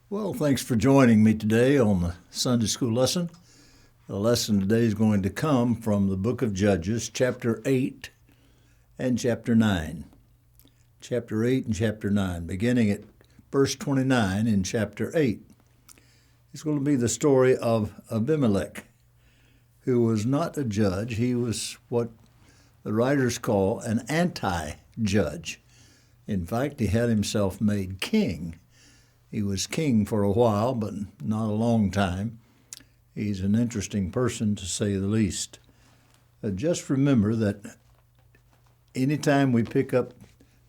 Well, thanks for joining me today on the Sunday School lesson. The lesson today is going to come from the book of Judges, chapter 8 and chapter 9. Chapter 8 and chapter 9, beginning at verse 29 in chapter 8. It's going to be the story of Abimelech, who was not a judge. He was what the writers call an anti-judge. In fact, he had himself made king. He was king for a while, but not a long time. He's an interesting person, to say the least. Just remember that anytime we pick up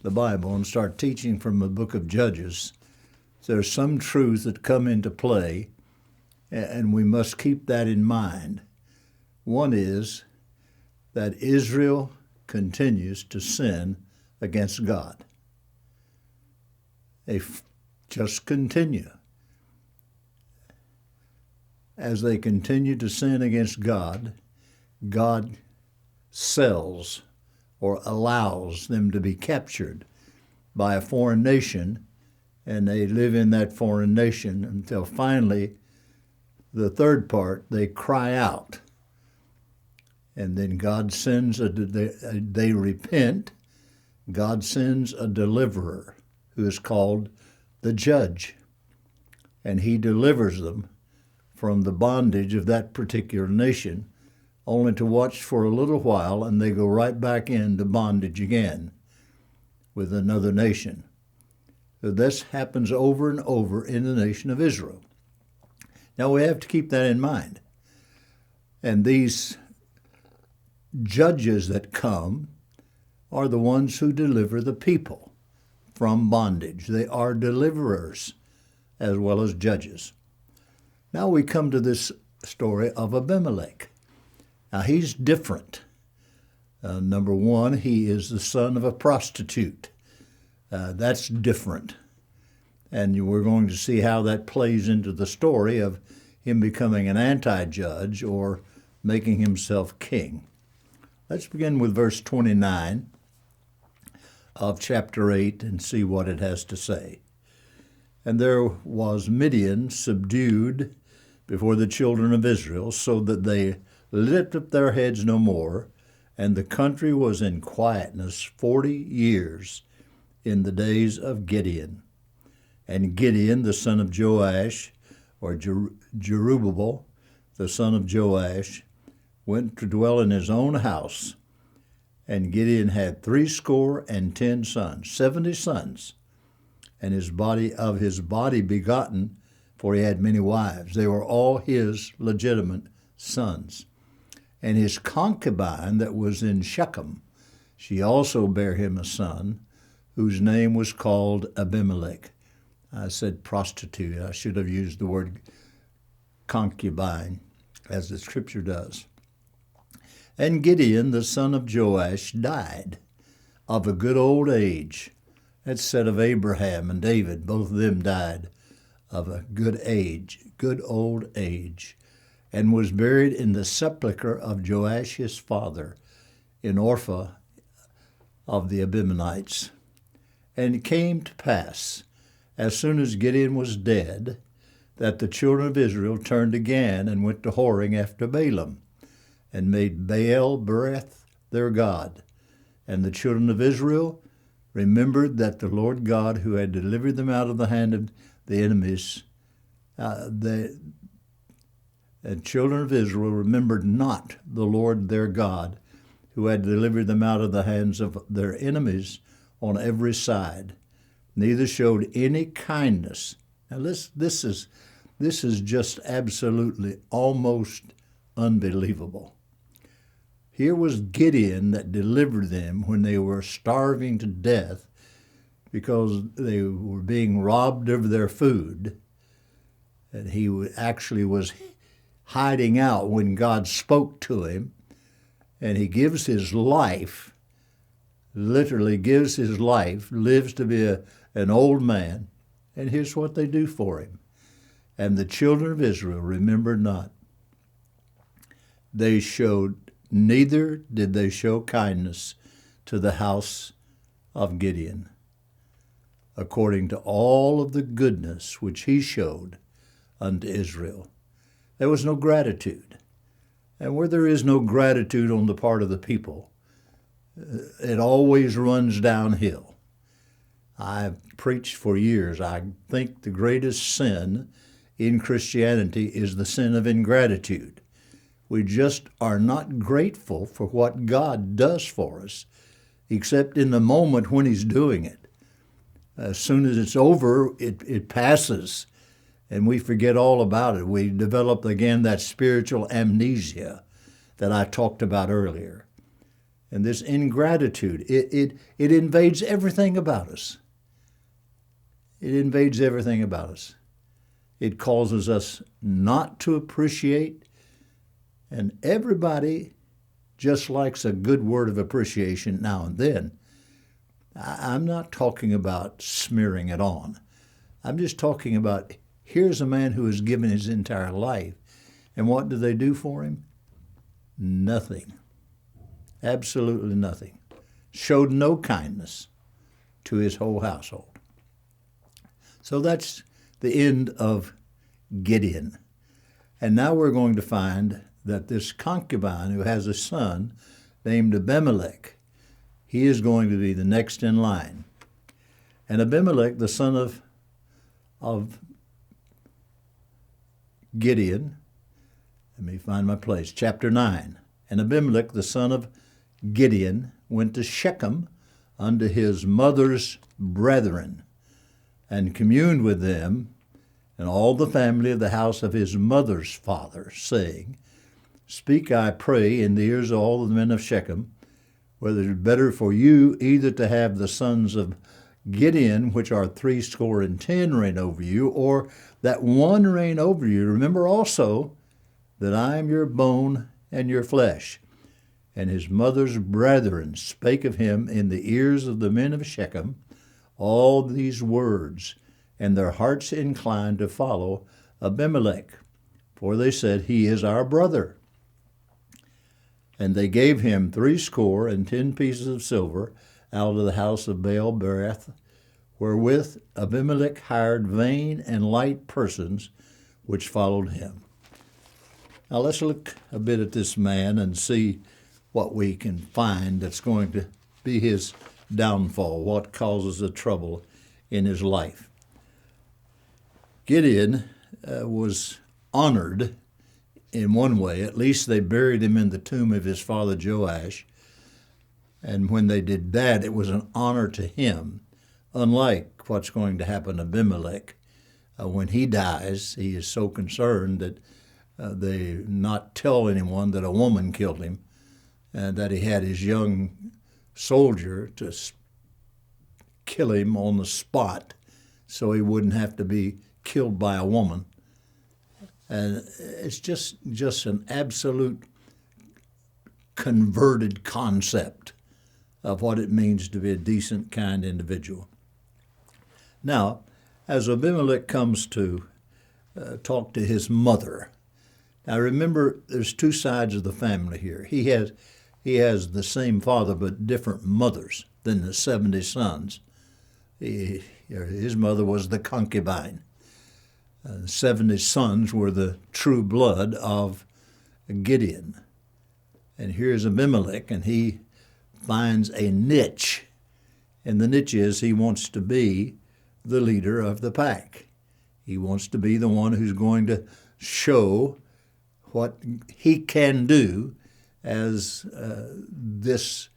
the Bible and start teaching from the book of Judges, there's some truth that come into play, and we must keep that in mind. One is that Israel continues to sin against God. They just continue. As they continue to sin against God, God sells or allows them to be captured by a foreign nation, and they live in that foreign nation until finally, the third part, they cry out. And then God sends, they repent. God sends a deliverer who is called the judge, and he delivers them from the bondage of that particular nation, only to watch for a little while and they go right back into bondage again with another nation. So this happens over and over in the nation of Israel. Now we have to keep that in mind. And these judges that come are the ones who deliver the people from bondage. They are deliverers as well as judges. Now we come to this story of Abimelech. Now he's different. Number one, he is the son of a prostitute. That's different. And we're going to see how that plays into the story of him becoming an anti-judge or making himself king. Let's begin with verse 29 of chapter 8 and see what it has to say. And there was Midian subdued before the children of Israel, so that they lifted up their heads no more, and the country was in quietness 40 years in the days of Gideon. And Gideon, the son of Joash, or Jerubbaal, the son of Joash, went to dwell in his own house. And Gideon had 70 sons, 70 sons, and his body begotten, for he had many wives. They were all his legitimate sons. And his concubine that was in Shechem, she also bare him a son, whose name was called Abimelech. I said prostitute. I should have used the word concubine, as the scripture does. And Gideon, the son of Joash, died of a good old age. That's said of Abraham and David. Both of them died of a good old age, and was buried in the sepulchre of Joash his father in Ophrah of the Abimelechs. And it came to pass, as soon as Gideon was dead, that the children of Israel turned again and went to whoring after Balaam, and made Baal-berith their god. And the children of Israel remembered that the Lord God, who had delivered them out of the hand of the enemies, the children of Israel remembered not the Lord their God, who had delivered them out of the hands of their enemies on every side, neither showed any kindness. Now this is just absolutely almost unbelievable. Here was Gideon that delivered them when they were starving to death because they were being robbed of their food. And he actually was hiding out when God spoke to him. And he gives his life, literally gives his life, lives to be an old man. And here's what they do for him. And the children of Israel remembered not. Neither did they show kindness to the house of Gideon. according to all of the goodness which he showed unto Israel. There was no gratitude. And where there is no gratitude on the part of the people, it always runs downhill. I've preached for years. I think the greatest sin in Christianity is the sin of ingratitude. We just are not grateful for what God does for us, except in the moment when he's doing it. As soon as it's over, it passes, and we forget all about it. We develop, again, that spiritual amnesia that I talked about earlier. And this ingratitude, it invades everything about us. It invades everything about us. It causes us not to appreciate, and everybody just likes a good word of appreciation now and then. I'm not talking about smearing it on. I'm just talking about, here's a man who has given his entire life. And what do they do for him? Nothing. Absolutely nothing. Showed no kindness to his whole household. So that's the end of Gideon. And now we're going to find that this concubine who has a son named Abimelech, he is going to be the next in line. And Abimelech, the son of Gideon, let me find my place, chapter 9. And Abimelech, the son of Gideon, went to Shechem unto his mother's brethren, and communed with them and all the family of the house of his mother's father, saying, Speak, I pray, in the ears of all the men of Shechem, whether it is better for you either to have the sons of Gideon, which are 70 reign over you, or that one reign over you. Remember also that I am your bone and your flesh. And his mother's brethren spake of him in the ears of the men of Shechem all these words, and their hearts inclined to follow Abimelech, for they said, He is our brother. And they gave him 70 pieces of silver out of the house of Baal-berith, wherewith Abimelech hired vain and light persons which followed him. Now let's look a bit at this man and see what we can find that's going to be his downfall, what causes the trouble in his life. Gideon was honored in one way. At least they buried him in the tomb of his father Joash. And when they did that, it was an honor to him, unlike what's going to happen to Abimelech. When he dies, he is so concerned that they not tell anyone that a woman killed him, and that he had his young soldier to kill him on the spot so he wouldn't have to be killed by a woman. And it's just an absolute converted concept of what it means to be a decent, kind individual. Now, as Abimelech comes to talk to his mother, now remember, there's two sides of the family here. He has the same father but different mothers than the 70 sons. His mother was the concubine. 70 sons were the true blood of Gideon. And here's Abimelech, and he finds a niche. And the niche is he wants to be the leader of the pack. He wants to be the one who's going to show what he can do as this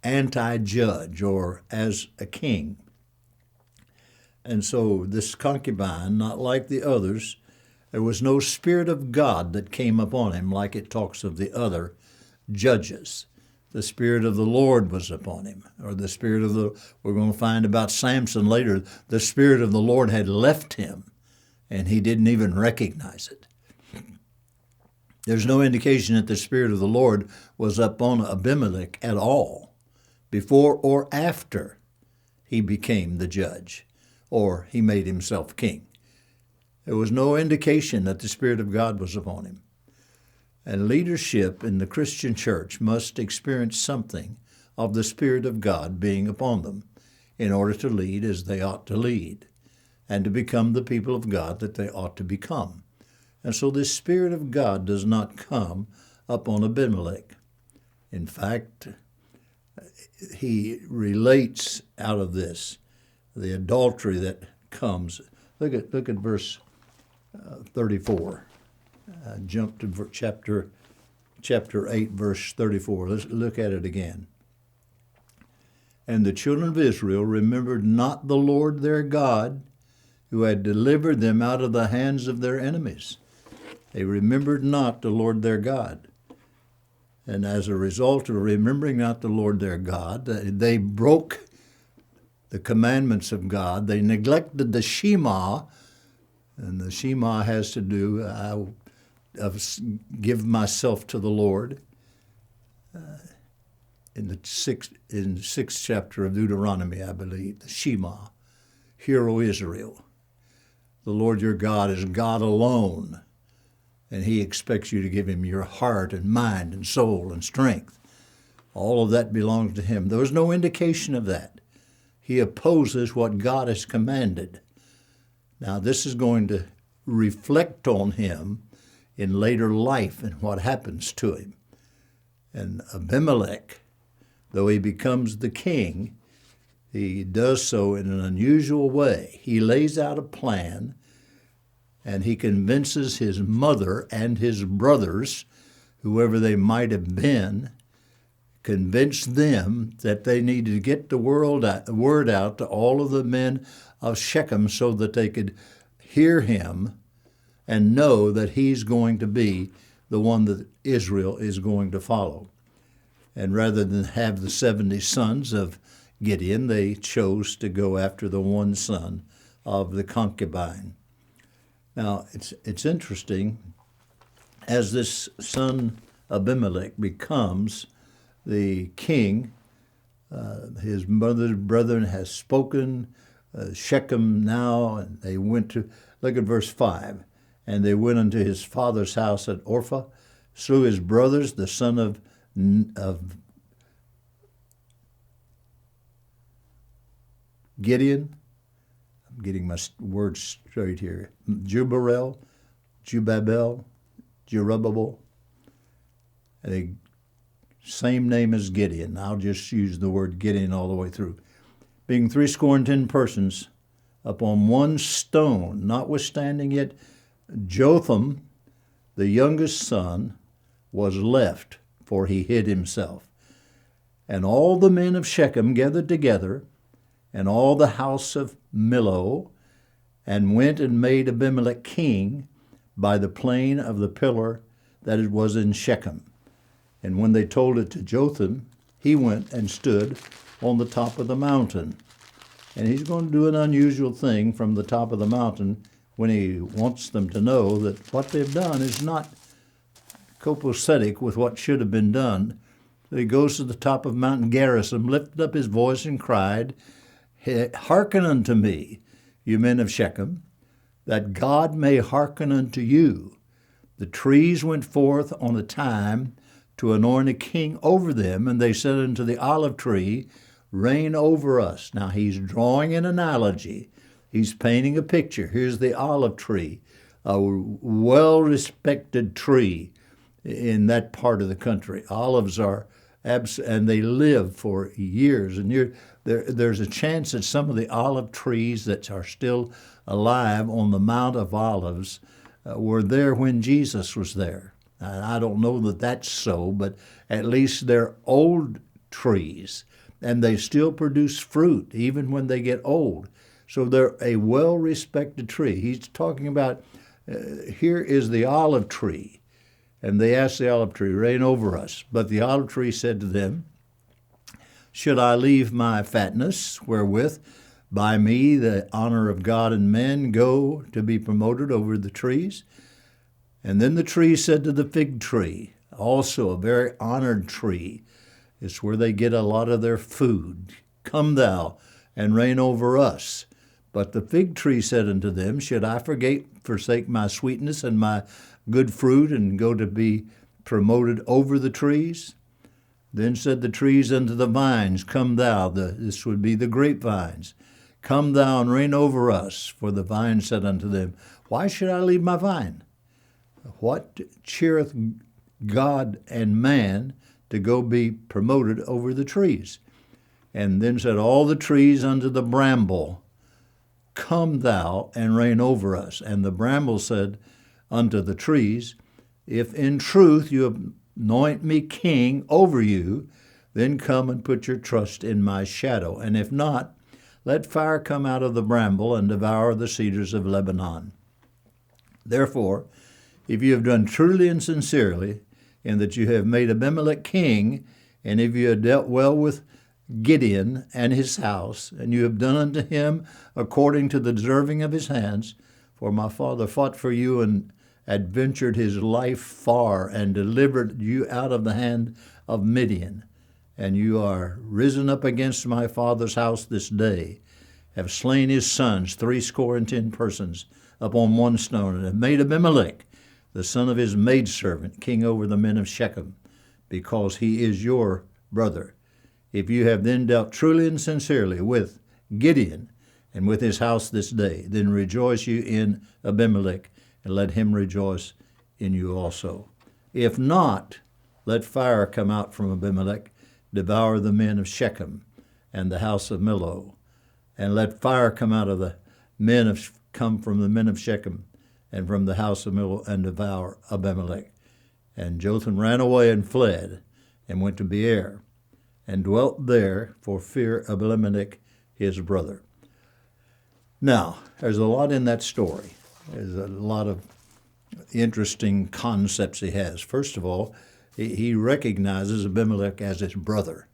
anti-judge or as a king. And so this concubine, not like the others, there was no Spirit of God that came upon him like it talks of the other judges. The Spirit of the Lord was upon him, or the Spirit of the, we're going to find about Samson later, the Spirit of the Lord had left him, and he didn't even recognize it. There's no indication that the Spirit of the Lord was upon Abimelech at all, before or after he became the judge, or he made himself king. There was no indication that the Spirit of God was upon him. And leadership in the Christian church must experience something of the Spirit of God being upon them. in order to lead as they ought to lead and to become the people of God that they ought to become. And so this Spirit of God does not come upon Abimelech. In fact, he relates out of this the adultery that comes. Look at verse 34. Jump to chapter 8, verse 34. Let's look at it again. And the children of Israel remembered not the Lord their God, who had delivered them out of the hands of their enemies. They remembered not the Lord their God. And as a result of remembering not the Lord their God, they broke the commandments of God. They neglected the Shema, and the Shema has to do of give myself to the Lord. In the sixth chapter of Deuteronomy, I believe, the Shema, Hear, O Israel, the Lord your God is God alone, and he expects you to give him your heart and mind and soul and strength. All of that belongs to him. There was no indication of that. He opposes what God has commanded. Now, this is going to reflect on him in later life and what happens to him. And Abimelech, though he becomes the king, he does so in an unusual way. He lays out a plan, and he convinces his mother and his brothers, whoever they might have been, convinced them that they needed to get the word out to all of the men of Shechem so that they could hear him and know that he's going to be the one that Israel is going to follow. And rather than have the 70 sons of Gideon, they chose to go after the one son of the concubine. Now, it's interesting, as this son Abimelech becomes the king, his mother's brethren has spoken, Shechem now, and they went to, look at verse 5, and they went unto his father's house at Orpha, slew his brothers, the son of Gideon, I'm getting my words straight here, Jubabel, Jerubbaal, the same name as Gideon. I'll just use the word Gideon all the way through. Being 70 persons upon one stone, notwithstanding yet Jotham, the youngest son, was left, for he hid himself. And all the men of Shechem gathered together, and all the house of Millo, and went and made Abimelech king by the plain of the pillar that it was in Shechem. And when they told it to Jotham, he went and stood on the top of the mountain. And he's going to do an unusual thing from the top of the mountain when he wants them to know that what they've done is not copacetic with what should have been done. So he goes to the top of Mount Gerizim, lifted up his voice and cried, Hearken unto me, you men of Shechem, that God may hearken unto you. The trees went forth on a time to anoint a king over them, and they said unto the olive tree, Reign over us. Now he's drawing an analogy. He's painting a picture. Here's the olive tree, a well-respected tree in that part of the country. Olives are and they live for years and years. There's a chance that some of the olive trees that are still alive on the Mount of Olives were there when Jesus was there. And I don't know that that's so, but at least they're old trees, and they still produce fruit even when they get old. So they're a well-respected tree. He's talking about, here is the olive tree. And they asked the olive tree, Reign over us. But the olive tree said to them, Should I leave my fatness, wherewith by me the honor of God and men go to be promoted over the trees? And then the tree said to the fig tree, also a very honored tree, it's where they get a lot of their food, Come thou and reign over us. But the fig tree said unto them, Should I forsake my sweetness and my good fruit and go to be promoted over the trees? Then said the trees unto the vines, Come thou, this would be the grapevines, come thou and reign over us. For the vine said unto them, Why should I leave my vine? What cheereth God and man to go be promoted over the trees? And then said all the trees unto the bramble, Come thou and reign over us. And the bramble said unto the trees, If in truth you anoint me king over you, then come and put your trust in my shadow. And if not, let fire come out of the bramble and devour the cedars of Lebanon. Therefore, if you have done truly and sincerely, in that you have made Abimelech king, and if you have dealt well with Gideon and his house, and you have done unto him according to the deserving of his hands, for my father fought for you and adventured his life far and delivered you out of the hand of Midian, and you are risen up against my father's house this day, have slain his sons 70 persons upon one stone, and have made Abimelech, the son of his maidservant, king over the men of Shechem, because he is your brother. If you have then dealt truly and sincerely with Gideon and with his house this day, then rejoice you in Abimelech, and let him rejoice in you also. If not, let fire come out from Abimelech, devour the men of Shechem and the house of Millo, and let fire come out of the come from the men of Shechem and from the house of Millo, and devour Abimelech. And Jotham ran away and fled, and went to Beer, and dwelt there for fear of Abimelech his brother. Now, there's a lot in that story. There's a lot of interesting concepts he has. First of all, he recognizes Abimelech as his brother.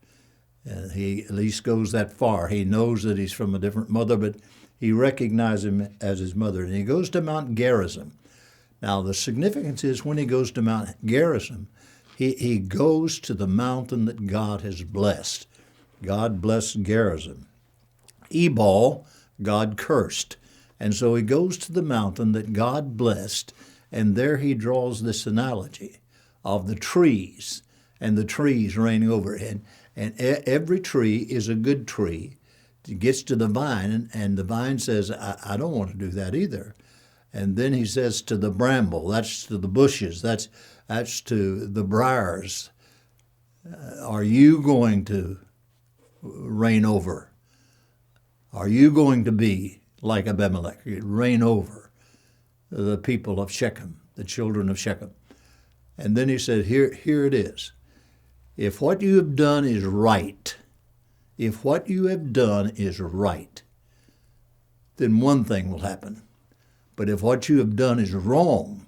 And he at least goes that far. He knows that he's from a different mother, but he recognizes him as his mother. And he goes to Mount Gerizim. Now, the significance is when he goes to Mount Gerizim, he goes to the mountain that God has blessed. God blessed Gerizim. Ebal, God cursed. And so he goes to the mountain that God blessed, and there he draws this analogy of the trees, and the trees reigning over it. And every tree is a good tree. It gets to the vine, and the vine says, I don't want to do that either. And then he says to the bramble, that's to the bushes, that's to the briars, are you going to reign over? Are you going to be like Abimelech, reign over the people of Shechem, the children of Shechem? And then he said, here it is. If what you have done is right, if what you have done is right, then one thing will happen. But if what you have done is wrong,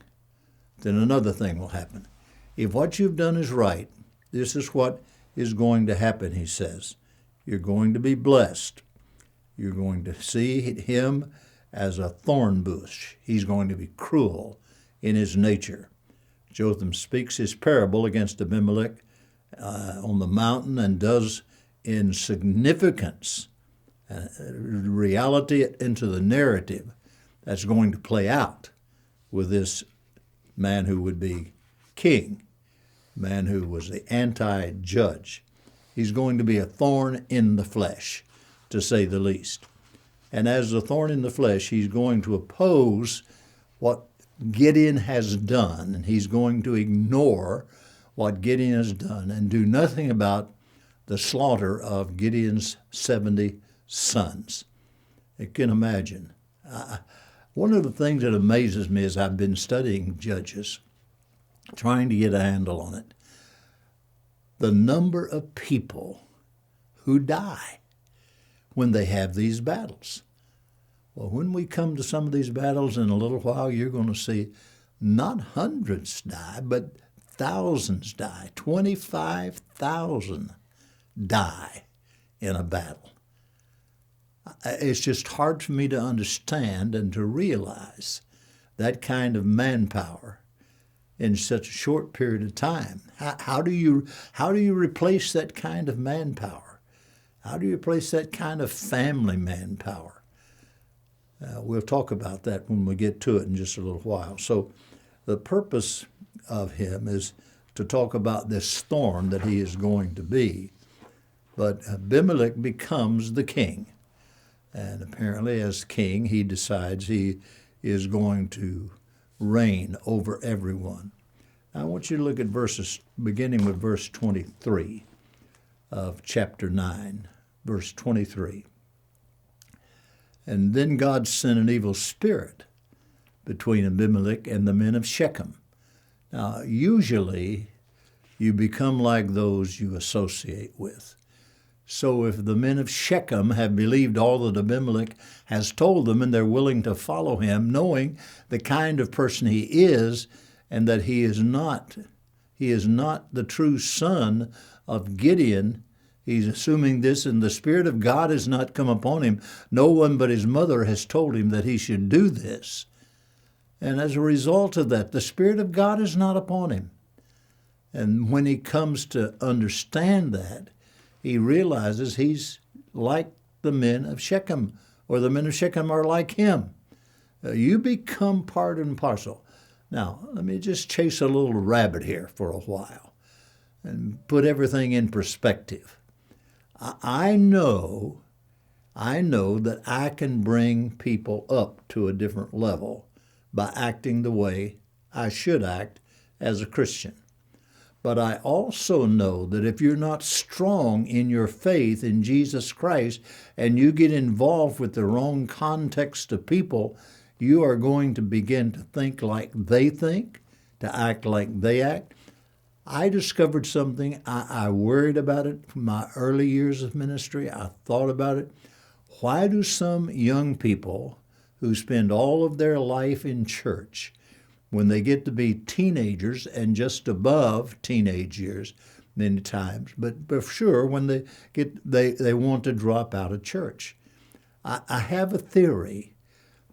then another thing will happen. If what you've done is right, this is what is going to happen, he says. You're going to be blessed. You're going to see him as a thorn bush. He's going to be cruel in his nature. Jotham speaks his parable against Abimelech on the mountain, and does in significance, reality into the narrative that's going to play out with this man who would be king, man who was the anti-judge. He's going to be a thorn in the flesh, to say the least. And as a thorn in the flesh, he's going to oppose what Gideon has done, and he's going to ignore what Gideon has done and do nothing about the slaughter of Gideon's 70 sons. You can imagine. One of the things that amazes me as I've been studying Judges, trying to get a handle on it, the number of people who die when they have these battles. Well, when we come to some of these battles in a little while, you're going to see not hundreds die, but thousands die. 25,000 die in a battle. It's just hard for me to understand and to realize that kind of manpower in such a short period of time. How do you replace that kind of manpower? How do you replace that kind of family manpower? We'll talk about that when we get to it in just a little while. So the purpose of him is to talk about this thorn that he is going to be. But Abimelech becomes the king. And apparently as king, he decides he is going to reign over everyone. Now, I want you to look at verses, beginning with verse 23 of chapter 9, verse 23. And then God sent an evil spirit between Abimelech and the men of Shechem. Now, usually you become like those you associate with. So if the men of Shechem have believed all that Abimelech has told them and they're willing to follow him, knowing the kind of person he is and that he is not the true son of Gideon, he's assuming this, and the Spirit of God has not come upon him. No one but his mother has told him that he should do this. And as a result of that, the Spirit of God is not upon him. And when he comes to understand that, he realizes he's like the men of Shechem, or the men of Shechem are like him. You become part and parcel. Now, let me just chase a little rabbit here for a while and put everything in perspective. I know that I can bring people up to a different level by acting the way I should act as a Christian. But I also know that if you're not strong in your faith in Jesus Christ and you get involved with the wrong context of people, you are going to begin to think like they think, to act like they act. I discovered something. I worried about it from my early years of ministry. I thought about it. Why do some young people who spend all of their life in church, when they get to be teenagers and just above teenage years many times, but for sure when they want to drop out of church? I have a theory.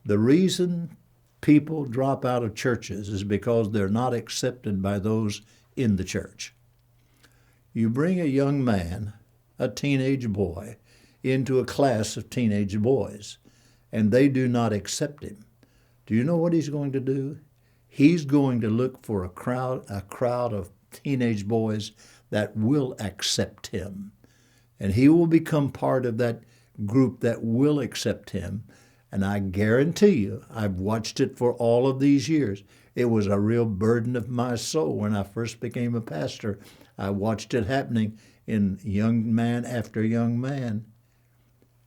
The reason people drop out of churches is because they're not accepted by those in the church. You bring a young man, a teenage boy, into a class of teenage boys, and they do not accept him. Do you know what he's going to do? He's going to look for a crowd of teenage boys that will accept him. And he will become part of that group that will accept him. And I guarantee you, I've watched it for all of these years. It was a real burden of my soul when I first became a pastor. I watched it happening in young man after young man.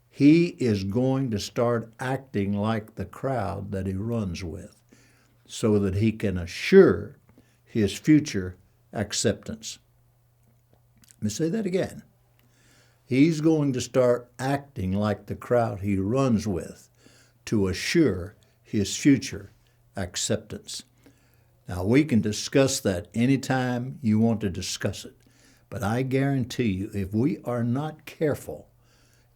He is going to start acting like the crowd that he runs with, so that he can assure his future acceptance. Let me say that again. He's going to start acting like the crowd he runs with to assure his future acceptance. Now, we can discuss that anytime you want to discuss it, but I guarantee you, if we are not careful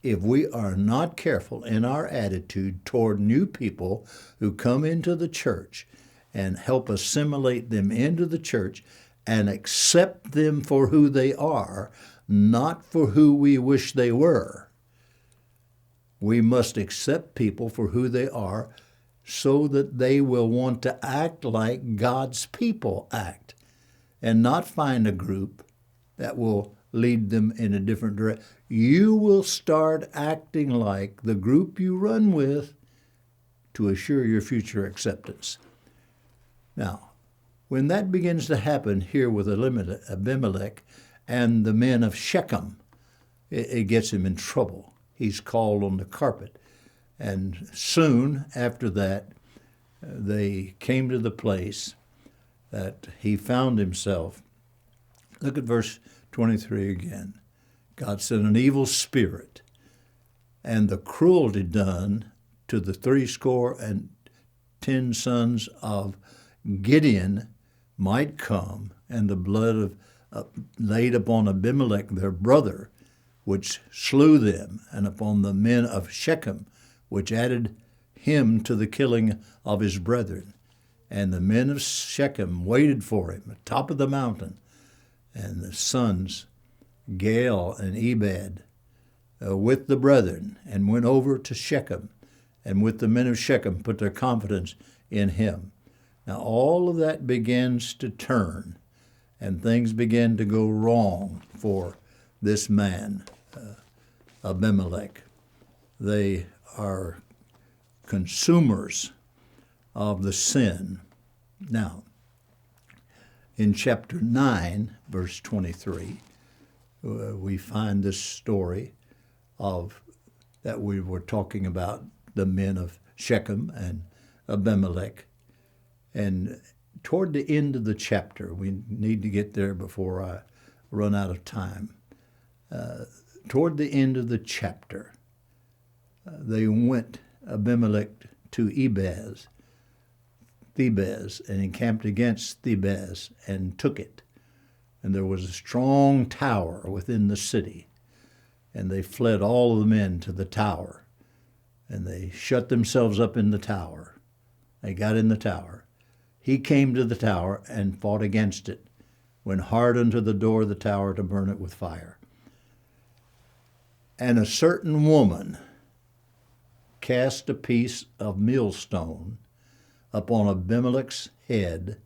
in our attitude toward new people who come into the church, and help assimilate them into the church and accept them for who they are, not for who we wish they were. We must accept people for who they are so that they will want to act like God's people act and not find a group that will lead them in a different direction. You will start acting like the group you run with to assure your future acceptance. Now, when that begins to happen here with Abimelech and the men of Shechem, it gets him in trouble. He's called on the carpet. And soon after that, they came to the place that he found himself. Look at verse 23 again. God sent an evil spirit, and the cruelty done to the 70 sons of Gideon might come, and the blood laid upon Abimelech their brother, which slew them, and upon the men of Shechem, which added him to the killing of his brethren. And the men of Shechem waited for him at the top of the mountain, and the sons Gaal and Ebed with the brethren, and went over to Shechem, and with the men of Shechem put their confidence in him. Now all of that begins to turn, and things began to go wrong for this man, Abimelech. They are consumers of the sin. Now, in chapter 9, verse 23, we find this story of that we were talking about, the men of Shechem and Abimelech. And toward the end of the chapter, we need to get there before I run out of time. Toward the end of the chapter, they went, Abimelech, to Thebez, and encamped against Thebez and took it. And there was a strong tower within the city. And they fled all of the men to the tower. And they shut themselves up in the tower. They got in the tower. He came to the tower and fought against it, went hard unto the door of the tower to burn it with fire. And a certain woman cast a piece of millstone upon Abimelech's head,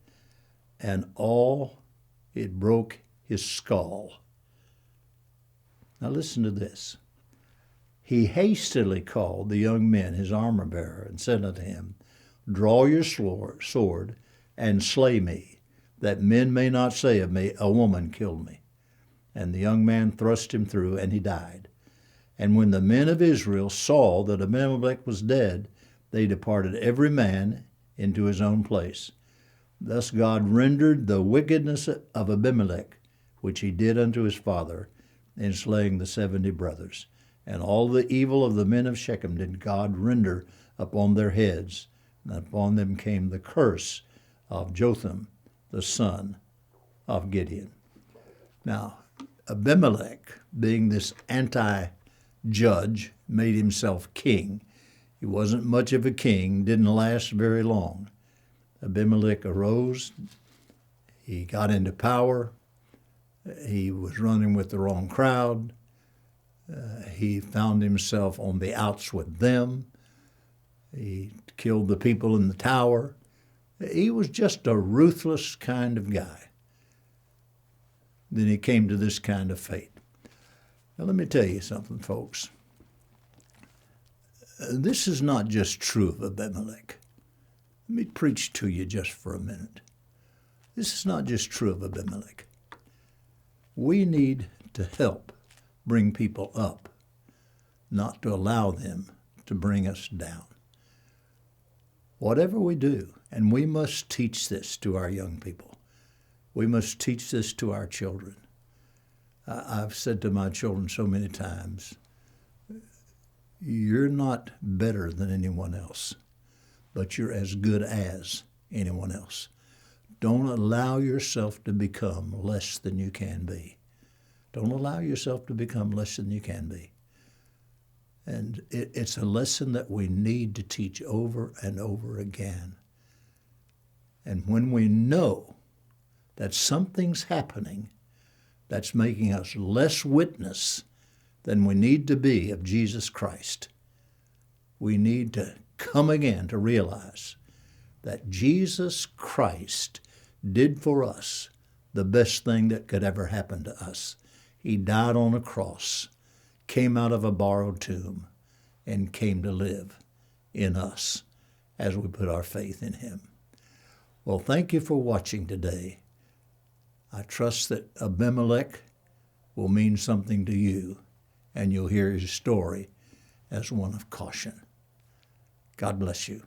and it broke his skull. Now listen to this. He hastily called the young men, his armor bearer, and said unto him, Draw your sword and slay me, that men may not say of me, A woman killed me. And the young man thrust him through, and he died. And when the men of Israel saw that Abimelech was dead, they departed every man into his own place. Thus God rendered the wickedness of Abimelech, which he did unto his father, in slaying the 70 brothers. And all the evil of the men of Shechem did God render upon their heads, and upon them came the curse of Jotham, the son of Gideon. Now, Abimelech, being this anti-judge, made himself king. He wasn't much of a king, didn't last very long. Abimelech arose, he got into power, he was running with the wrong crowd, he found himself on the outs with them, he killed the people in the tower. He was just a ruthless kind of guy. Then he came to this kind of fate. Now let me tell you something, folks. This is not just true of Abimelech. Let me preach to you just for a minute. This is not just true of Abimelech. We need to help bring people up, not to allow them to bring us down. Whatever we do, and we must teach this to our young people. We must teach this to our children. I've said to my children so many times, you're not better than anyone else, but you're as good as anyone else. Don't allow yourself to become less than you can be. Don't allow yourself to become less than you can be. And it's a lesson that we need to teach over and over again. And when we know that something's happening that's making us less witness than we need to be of Jesus Christ, we need to come again to realize that Jesus Christ did for us the best thing that could ever happen to us. He died on a cross, came out of a borrowed tomb, and came to live in us as we put our faith in him. Well, thank you for watching today. I trust that Abimelech will mean something to you, and you'll hear his story as one of caution. God bless you.